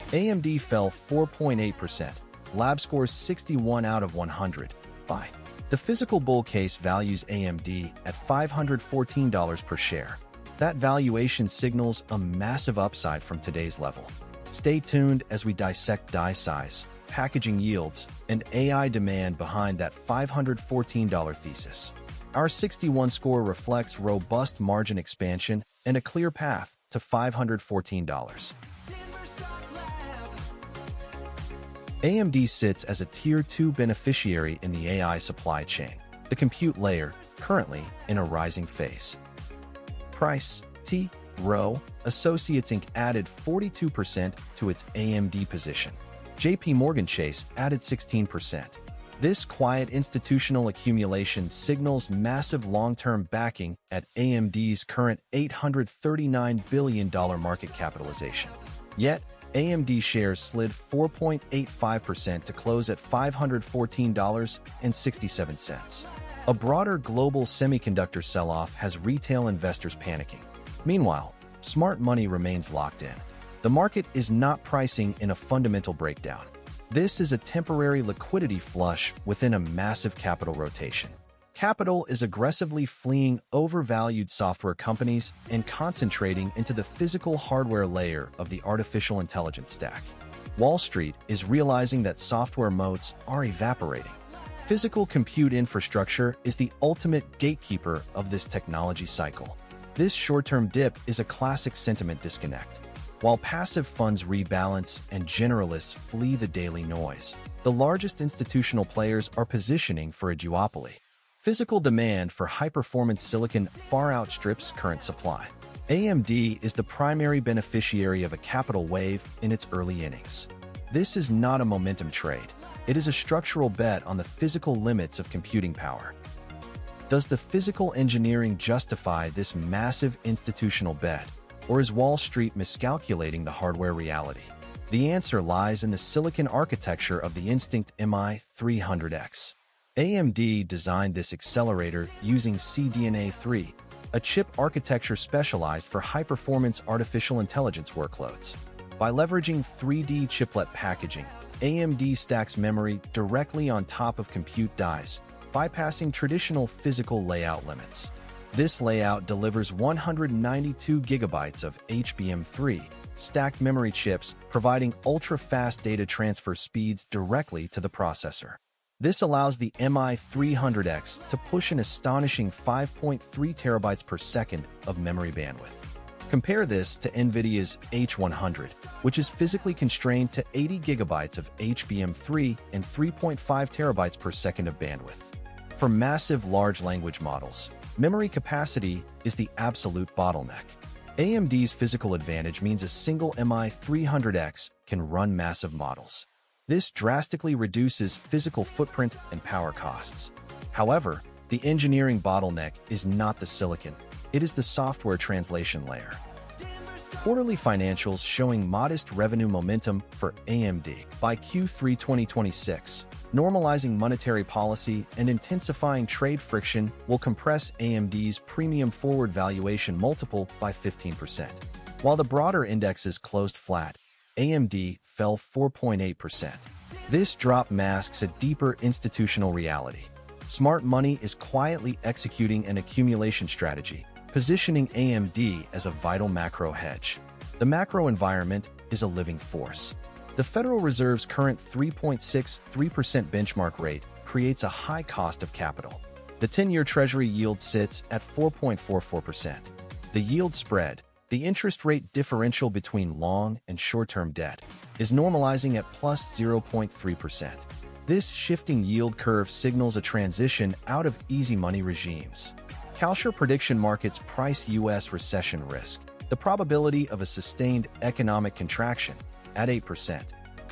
AMD fell 4.8%. Lab scores 61 out of 100. Buy. The physical bull case values AMD at $514 per share. That valuation signals a massive upside from today's level. Stay tuned as we dissect die size, packaging yields, and AI demand behind that $514 thesis. Our 61 score reflects robust margin expansion and a clear path to $514. AMD sits as a Tier 2 beneficiary in the AI supply chain, the compute layer, currently in a rising phase. Price, T. Rowe, Associates Inc. added 42% to its AMD position. JP Morgan Chase added 16%. This quiet institutional accumulation signals massive long-term backing at AMD's current $839 billion market capitalization. Yet, AMD shares slid 4.85% to close at $514.67. A broader global semiconductor sell-off has retail investors panicking. Meanwhile, smart money remains locked in. The market is not pricing in a fundamental breakdown. This is a temporary liquidity flush within a massive capital rotation. Capital is aggressively fleeing overvalued software companies and concentrating into the physical hardware layer of the artificial intelligence stack. Wall Street is realizing that software moats are evaporating. Physical compute infrastructure is the ultimate gatekeeper of this technology cycle. This short-term dip is a classic sentiment disconnect. While passive funds rebalance and generalists flee the daily noise, the largest institutional players are positioning for a duopoly. Physical demand for high-performance silicon far outstrips current supply. AMD is the primary beneficiary of a capital wave in its early innings. This is not a momentum trade. It is a structural bet on the physical limits of computing power. Does the physical engineering justify this massive institutional bet, or is Wall Street miscalculating the hardware reality? The answer lies in the silicon architecture of the Instinct MI300X. AMD designed this accelerator using CDNA3, a chip architecture specialized for high-performance artificial intelligence workloads. By leveraging 3D chiplet packaging, AMD stacks memory directly on top of compute dies, bypassing traditional physical layout limits. This layout delivers 192 gigabytes of HBM3 stacked memory chips, providing ultra-fast data transfer speeds directly to the processor. This allows the MI300X to push an astonishing 5.3 terabytes per second of memory bandwidth. Compare this to NVIDIA's H100, which is physically constrained to 80 gigabytes of HBM3 and 3.5 terabytes per second of bandwidth. For massive large language models, memory capacity is the absolute bottleneck. AMD's physical advantage means a single MI300X can run massive models. This drastically reduces physical footprint and power costs. However, the engineering bottleneck is not the silicon, it is the software translation layer. Quarterly financials showing modest revenue momentum for AMD. By Q3 2026, normalizing monetary policy and intensifying trade friction will compress AMD's premium forward valuation multiple by 15%. While the broader indexes closed flat, AMD fell 4.8%. This drop masks a deeper institutional reality. Smart money is quietly executing an accumulation strategy, positioning AMD as a vital macro hedge. The macro environment is a living force. The Federal Reserve's current 3.63% benchmark rate creates a high cost of capital. The 10-year Treasury yield sits at 4.44%. The yield spread, the interest rate differential between long and short-term debt, is normalizing at plus 0.3%. This shifting yield curve signals a transition out of easy money regimes. Kalsher prediction markets price U.S. recession risk, the probability of a sustained economic contraction, at 8%.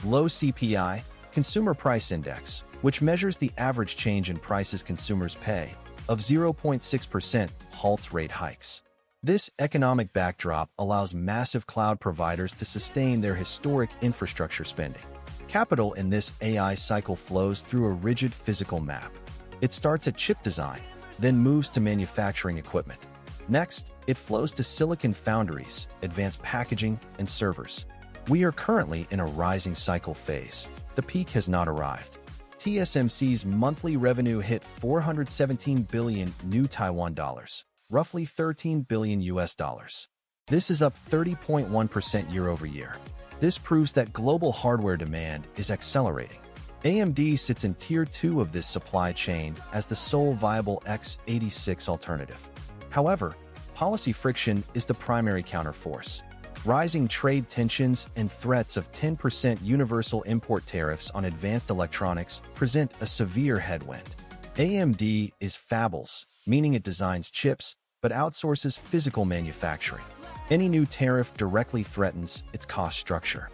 Low CPI, Consumer Price Index, which measures the average change in prices consumers pay, of 0.6% halts rate hikes. This economic backdrop allows massive cloud providers to sustain their historic infrastructure spending. Capital in this AI cycle flows through a rigid physical map. It starts at chip design, then moves to manufacturing equipment. Next, it flows to silicon foundries, advanced packaging, and servers. We are currently in a rising cycle phase. The peak has not arrived. TSMC's monthly revenue hit 417 billion new Taiwan dollars, roughly 13 billion US dollars. This is up 30.1% year over year. This proves that global hardware demand is accelerating. AMD sits in Tier 2 of this supply chain as the sole viable x86 alternative. However, policy friction is the primary counterforce. Rising trade tensions and threats of 10% universal import tariffs on advanced electronics present a severe headwind. AMD is fabless, meaning it designs chips but outsources physical manufacturing. Any new tariff directly threatens its cost structure.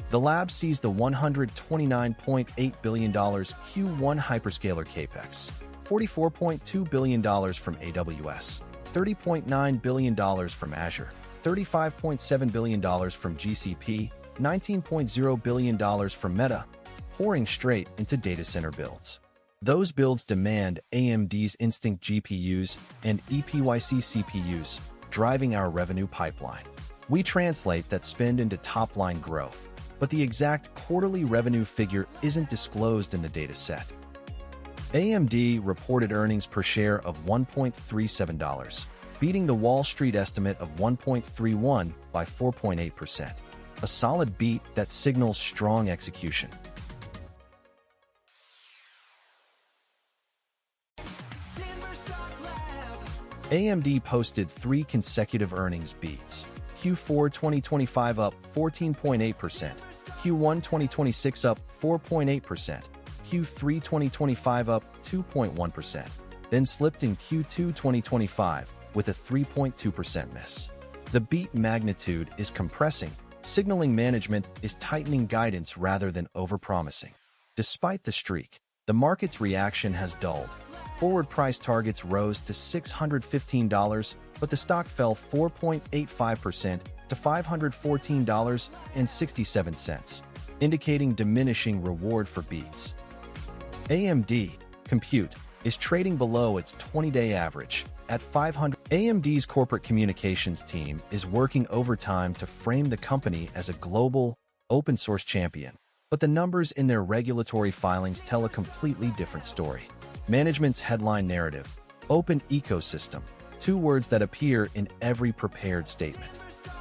The lab sees the $129.8 billion Q1 hyperscaler capex, $44.2 billion from AWS, $30.9 billion from Azure, $35.7 billion from GCP, $19.0 billion from Meta, pouring straight into data center builds. Those builds demand AMD's Instinct GPUs and EPYC CPUs, driving our revenue pipeline. We translate that spend into top-line growth, but the exact quarterly revenue figure isn't disclosed in the dataset. AMD reported earnings per share of $1.37, beating the Wall Street estimate of $1.31 by 4.8%, a solid beat that signals strong execution. AMD posted 3 consecutive earnings beats. Q4 2025 up 14.8%, Q1 2026 up 4.8%, Q3 2025 up 2.1%, then slipped in Q2 2025 with a 3.2% miss. The beat magnitude is compressing, signaling management is tightening guidance rather than overpromising. Despite the streak, the market's reaction has dulled. Forward price targets rose to $615, but the stock fell 4.85% to $514.67, indicating diminishing reward for beats. AMD Compute is trading below its 20-day average at 500. AMD's corporate communications team is working overtime to frame the company as a global, open-source champion, but the numbers in their regulatory filings tell a completely different story. Management's headline narrative, open ecosystem, 2 words that appear in every prepared statement.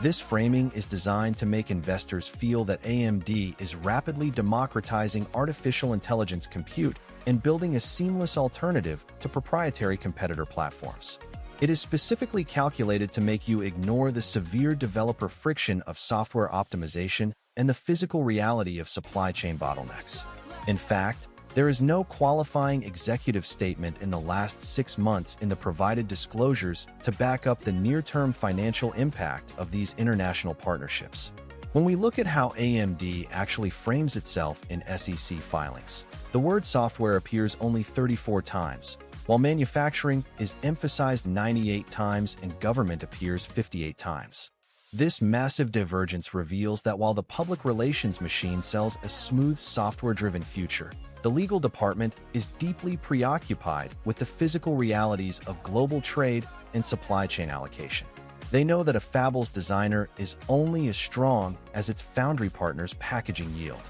This framing is designed to make investors feel that AMD is rapidly democratizing artificial intelligence compute and building a seamless alternative to proprietary competitor platforms. It is specifically calculated to make you ignore the severe developer friction of software optimization and the physical reality of supply chain bottlenecks. In fact, there is no qualifying executive statement in the last 6 months in the provided disclosures to back up the near-term financial impact of these international partnerships. When we look at how AMD actually frames itself in SEC filings, the word software appears only 34 times, while manufacturing is emphasized 98 times and government appears 58 times. This massive divergence reveals that while the public relations machine sells a smooth software-driven future, the legal department is deeply preoccupied with the physical realities of global trade and supply chain allocation. They know that a fabless designer is only as strong as its foundry partner's packaging yield.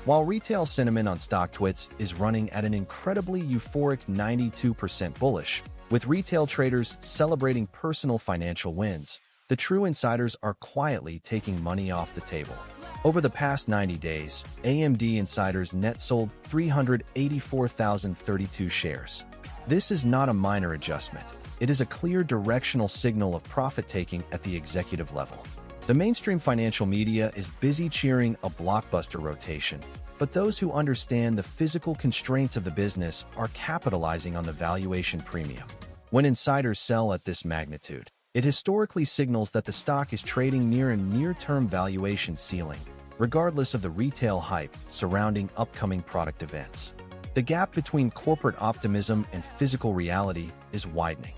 While retail sentiment on StockTwits is running at an incredibly euphoric 92% bullish, with retail traders celebrating personal financial wins, the true insiders are quietly taking money off the table. Over the past 90 days, AMD insiders net sold 384,032 shares. This is not a minor adjustment. It is a clear directional signal of profit-taking at the executive level. The mainstream financial media is busy cheering a blockbuster rotation, but those who understand the physical constraints of the business are capitalizing on the valuation premium. When insiders sell at this magnitude, it historically signals that the stock is trading near a near-term valuation ceiling, regardless of the retail hype surrounding upcoming product events. The gap between corporate optimism and physical reality is widening.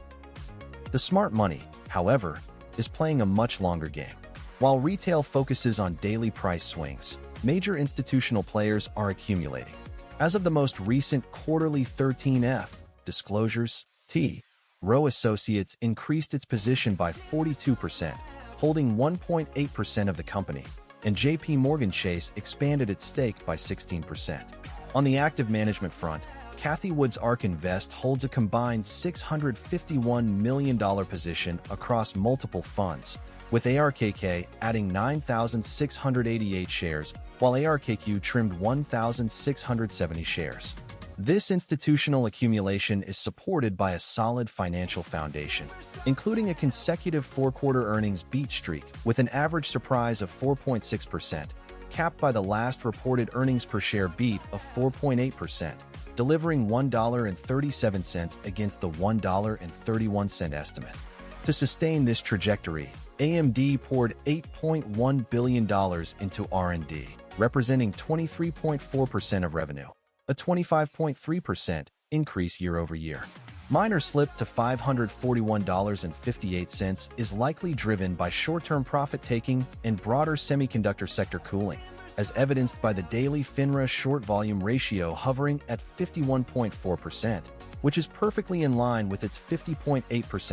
The smart money, however, is playing a much longer game. While retail focuses on daily price swings, major institutional players are accumulating. As of the most recent quarterly 13F disclosures, T. Rowe Associates increased its position by 42%, holding 1.8% of the company, and JP Morgan Chase expanded its stake by 16%. On the active management front, Cathie Wood's ARK Invest holds a combined $651 million position across multiple funds, with ARKK adding 9,688 shares, while ARKQ trimmed 1,670 shares. This institutional accumulation is supported by a solid financial foundation, including a consecutive four-quarter earnings beat streak with an average surprise of 4.6%, capped by the last reported earnings per share beat of 4.8%, delivering $1.37 against the $1.31 estimate. To sustain this trajectory, AMD poured $8.1 billion into R&D, representing 23.4% of revenue, a 25.3% increase year-over-year. Minor slip to $541.58 is likely driven by short-term profit-taking and broader semiconductor sector cooling, as evidenced by the daily FINRA short volume ratio hovering at 51.4%, which is perfectly in line with its 50.8%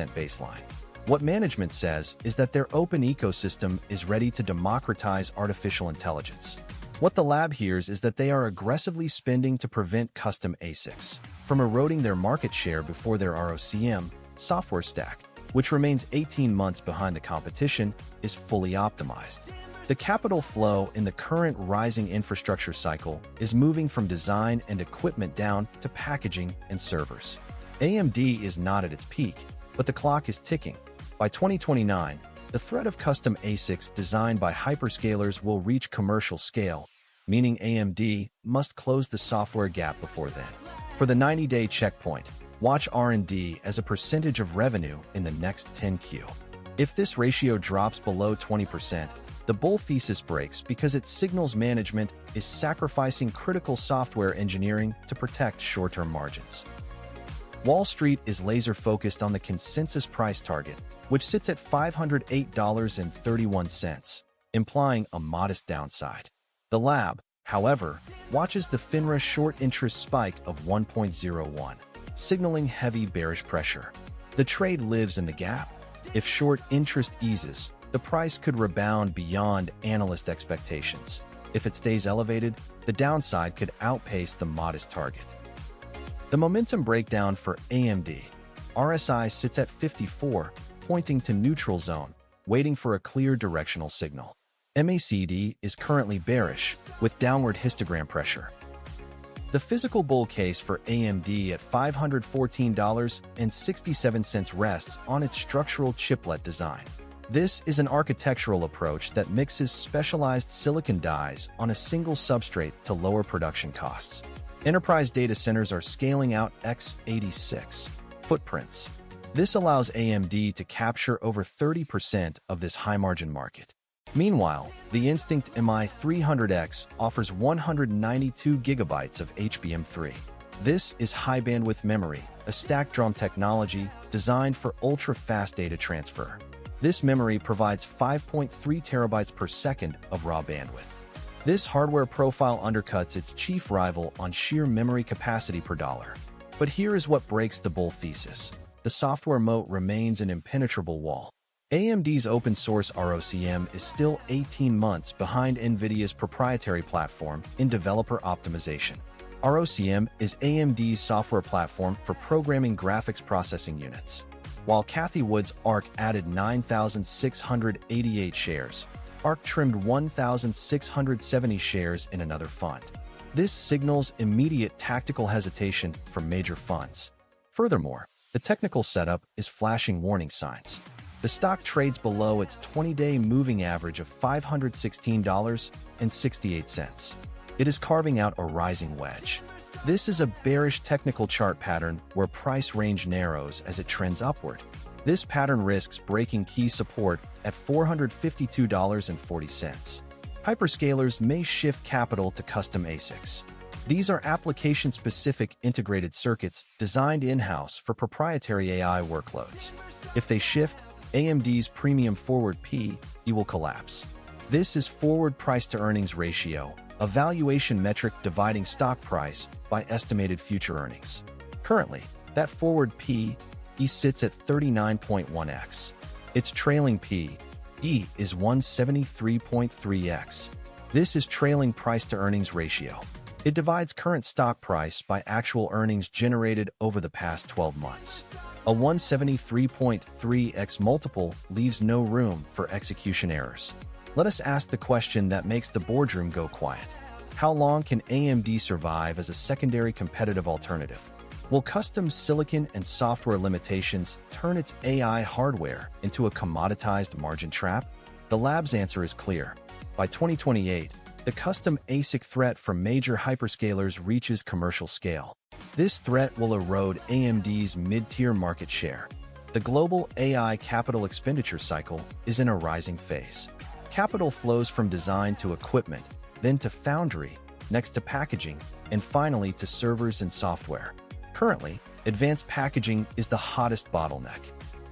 baseline. What management says is that their open ecosystem is ready to democratize artificial intelligence. What the lab hears is that they are aggressively spending to prevent custom ASICs from eroding their market share before their ROCm software stack, which remains 18 months behind the competition, is fully optimized. The capital flow in the current rising infrastructure cycle is moving from design and equipment down to packaging and servers. AMD is not at its peak, but the clock is ticking. By 2029, the threat of custom ASICs designed by hyperscalers will reach commercial scale, meaning AMD must close the software gap before then. For the 90-day checkpoint, watch R&D as a percentage of revenue in the next 10Q. If this ratio drops below 20%, the bull thesis breaks because it signals management is sacrificing critical software engineering to protect short-term margins. Wall Street is laser-focused on the consensus price target, which sits at $508.31, implying a modest downside. The lab, however, watches the FINRA short interest spike of 1.01, signaling heavy bearish pressure. The trade lives in the gap. If short interest eases, the price could rebound beyond analyst expectations. If it stays elevated, the downside could outpace the modest target. The momentum breakdown for AMD. RSI sits at 54, pointing to neutral zone, waiting for a clear directional signal. MACD is currently bearish, with downward histogram pressure. The physical bull case for AMD at $514.67 rests on its structural chiplet design. This is an architectural approach that mixes specialized silicon dies on a single substrate to lower production costs. Enterprise data centers are scaling out x86 footprints. This allows AMD to capture over 30% of this high-margin market. Meanwhile, the Instinct MI300X offers 192 gigabytes of HBM3. This is high-bandwidth memory, a stacked DRAM technology designed for ultra-fast data transfer. This memory provides 5.3 terabytes per second of raw bandwidth. This hardware profile undercuts its chief rival on sheer memory capacity per dollar. But here is what breaks the bull thesis. The software moat remains an impenetrable wall. AMD's open-source ROCm is still 18 months behind NVIDIA's proprietary platform in developer optimization. ROCm is AMD's software platform for programming graphics processing units. While Cathie Wood's ARK added 9,688 shares, ARK trimmed 1,670 shares in another fund. This signals immediate tactical hesitation from major funds. Furthermore, the technical setup is flashing warning signs. The stock trades below its 20-day moving average of $516.68. It is carving out a rising wedge. This is a bearish technical chart pattern where price range narrows as it trends upward. This pattern risks breaking key support at $452.40. Hyperscalers may shift capital to custom ASICs. These are application-specific integrated circuits designed in-house for proprietary AI workloads. If they shift, AMD's premium forward P/E will collapse. This is forward price-to-earnings ratio, a valuation metric dividing stock price by estimated future earnings. Currently, that forward P/E sits at 39.1x. Its trailing P/E E is 173.3x. This is trailing price-to-earnings ratio. It divides current stock price by actual earnings generated over the past 12 months. A 173.3x multiple leaves no room for execution errors. Let us ask the question that makes the boardroom go quiet. How long can AMD survive as a secondary competitive alternative? Will custom silicon and software limitations turn its AI hardware into a commoditized margin trap? The lab's answer is clear. By 2028, the custom ASIC threat from major hyperscalers reaches commercial scale. This threat will erode AMD's mid-tier market share. The global AI capital expenditure cycle is in a rising phase. Capital flows from design to equipment, then to foundry, next to packaging, and finally to servers and software. Currently, advanced packaging is the hottest bottleneck.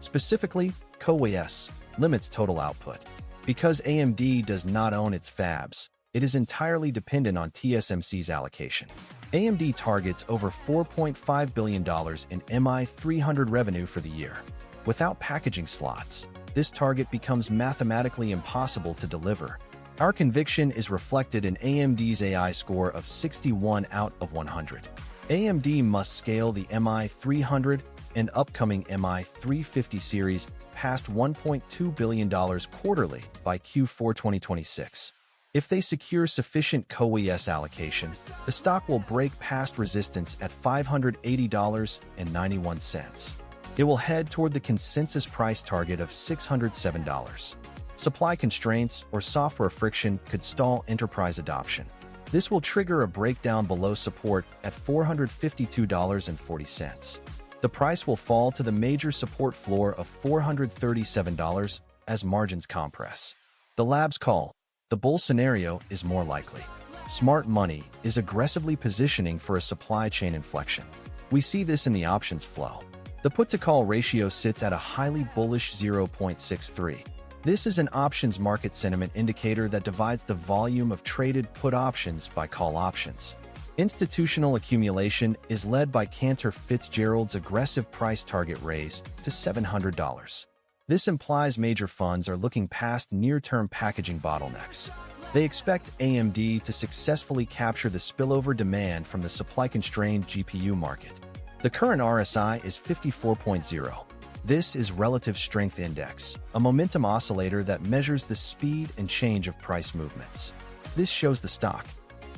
Specifically, CoWoS limits total output. Because AMD does not own its fabs, it is entirely dependent on TSMC's allocation. AMD targets over $4.5 billion in MI300 revenue for the year. Without packaging slots, this target becomes mathematically impossible to deliver. Our conviction is reflected in AMD's AI score of 61 out of 100. AMD must scale the MI300 and upcoming MI350 series past $1.2 billion quarterly by Q4 2026. If they secure sufficient CoWoS allocation, the stock will break past resistance at $580.91. It will head toward the consensus price target of $607. Supply constraints or software friction could stall enterprise adoption. This will trigger a breakdown below support at $452.40. The price will fall to the major support floor of $437 as margins compress. The lab's call: the bull scenario is more likely. Smart money is aggressively positioning for a supply chain inflection. We see this in the options flow. The put-to-call ratio sits at a highly bullish 0.63. This is an options market sentiment indicator that divides the volume of traded put options by call options. Institutional accumulation is led by Cantor Fitzgerald's aggressive price target raise to $700. This implies major funds are looking past near-term packaging bottlenecks. They expect AMD to successfully capture the spillover demand from the supply-constrained GPU market. The current RSI is 54.0. This is Relative Strength Index, a momentum oscillator that measures the speed and change of price movements. This shows the stock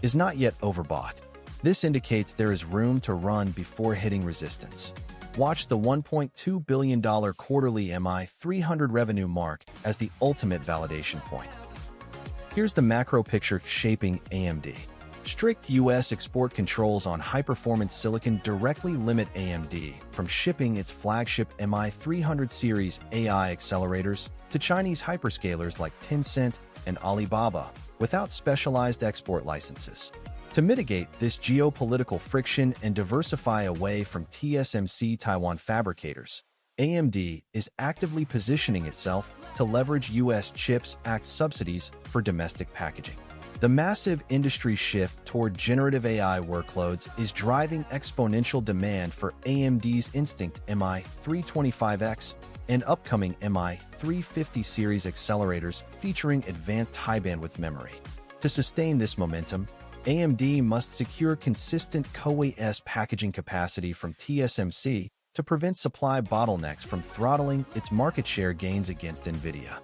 is not yet overbought. This indicates there is room to run before hitting resistance. Watch the $1.2 billion quarterly MI300 revenue mark as the ultimate validation point. Here's the macro picture shaping AMD. Strict U.S. export controls on high-performance silicon directly limit AMD from shipping its flagship MI300 series AI accelerators to Chinese hyperscalers like Tencent and Alibaba without specialized export licenses. To mitigate this geopolitical friction and diversify away from TSMC Taiwan fabricators, AMD is actively positioning itself to leverage U.S. CHIPS Act subsidies for domestic packaging. The massive industry shift toward generative AI workloads is driving exponential demand for AMD's Instinct MI325X and upcoming MI350 series accelerators featuring advanced high-bandwidth memory. To sustain this momentum, AMD must secure consistent CoWoS packaging capacity from TSMC to prevent supply bottlenecks from throttling its market share gains against NVIDIA.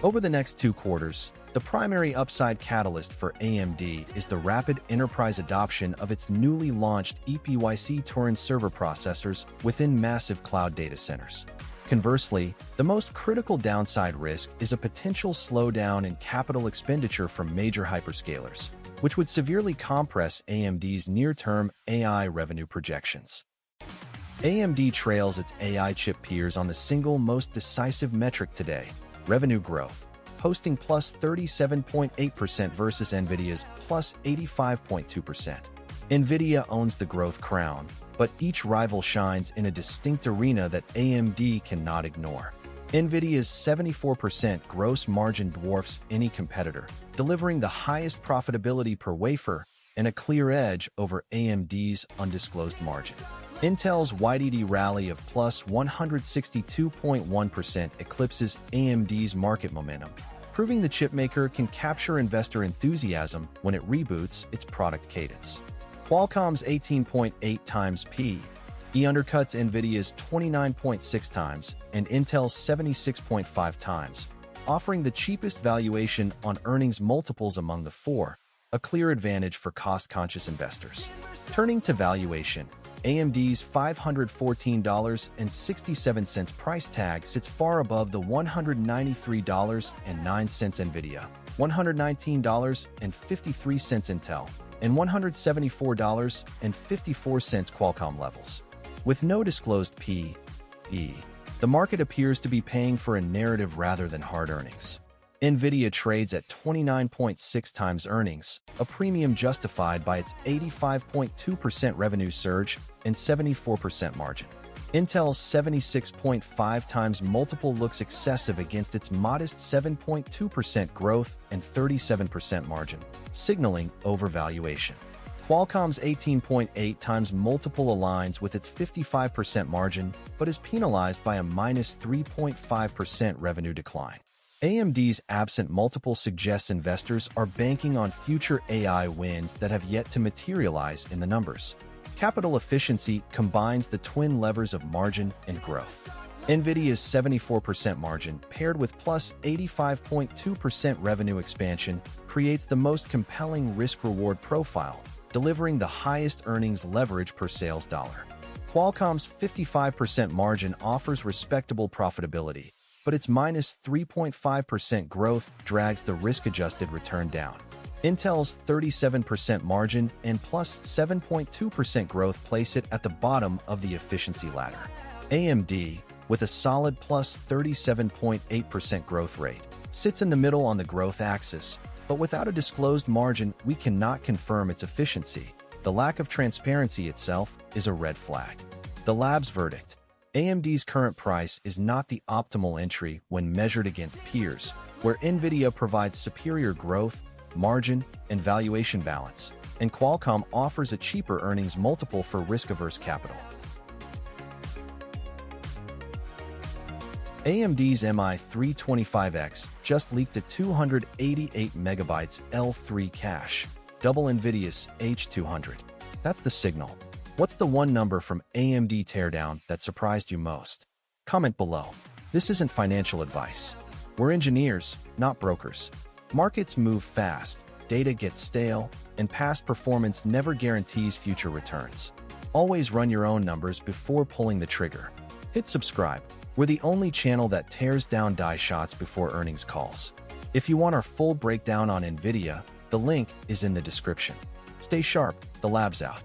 Over the next 2 quarters, the primary upside catalyst for AMD is the rapid enterprise adoption of its newly launched EPYC Turin server processors within massive cloud data centers. Conversely, the most critical downside risk is a potential slowdown in capital expenditure from major hyperscalers, which would severely compress AMD's near-term AI revenue projections. AMD trails its AI chip peers on the single most decisive metric today: revenue growth, posting plus 37.8% versus NVIDIA's plus 85.2%. NVIDIA owns the growth crown, but each rival shines in a distinct arena that AMD cannot ignore. NVIDIA's 74% gross margin dwarfs any competitor, delivering the highest profitability per wafer and a clear edge over AMD's undisclosed margin. Intel's YTD rally of plus 162.1% eclipses AMD's market momentum, proving the chipmaker can capture investor enthusiasm when it reboots its product cadence. Qualcomm's 18.8 times P/E undercuts NVIDIA's 29.6 times and Intel's 76.5 times, offering the cheapest valuation on earnings multiples among the four, a clear advantage for cost-conscious investors. Turning to valuation, AMD's $514.67 price tag sits far above the $193.09 NVIDIA, $119.53 Intel, and $174.54 Qualcomm levels. With no disclosed P/E, the market appears to be paying for a narrative rather than hard earnings. NVIDIA trades at 29.6 times earnings, a premium justified by its 85.2% revenue surge and 74% margin. Intel's 76.5 times multiple looks excessive against its modest 7.2% growth and 37% margin, signaling overvaluation. Qualcomm's 18.8 times multiple aligns with its 55% margin, but is penalized by a minus 3.5% revenue decline. AMD's absent multiple suggests investors are banking on future AI wins that have yet to materialize in the numbers. Capital efficiency combines the twin levers of margin and growth. NVIDIA's 74% margin, paired with plus 85.2% revenue expansion, creates the most compelling risk-reward profile, delivering the highest earnings leverage per sales dollar. Qualcomm's 55% margin offers respectable profitability, but its minus 3.5% growth drags the risk-adjusted return down. Intel's 37% margin and plus 7.2% growth place it at the bottom of the efficiency ladder. AMD, with a solid plus 37.8% growth rate, sits in the middle on the growth axis, but without a disclosed margin, we cannot confirm its efficiency. The lack of transparency itself is a red flag. The lab's verdict: AMD's current price is not the optimal entry when measured against peers, where NVIDIA provides superior growth, margin, and valuation balance, and Qualcomm offers a cheaper earnings multiple for risk-averse capital. AMD's MI325X just leaked a 288 megabytes L3 cache, double NVIDIA's H200. That's the signal. What's the one number from AMD teardown that surprised you most? Comment below. This isn't financial advice. We're engineers, not brokers. Markets move fast, data gets stale, and past performance never guarantees future returns. Always run your own numbers before pulling the trigger. Hit subscribe. We're the only channel that tears down die shots before earnings calls. If you want our full breakdown on NVIDIA, the link is in the description. Stay sharp, the lab's out.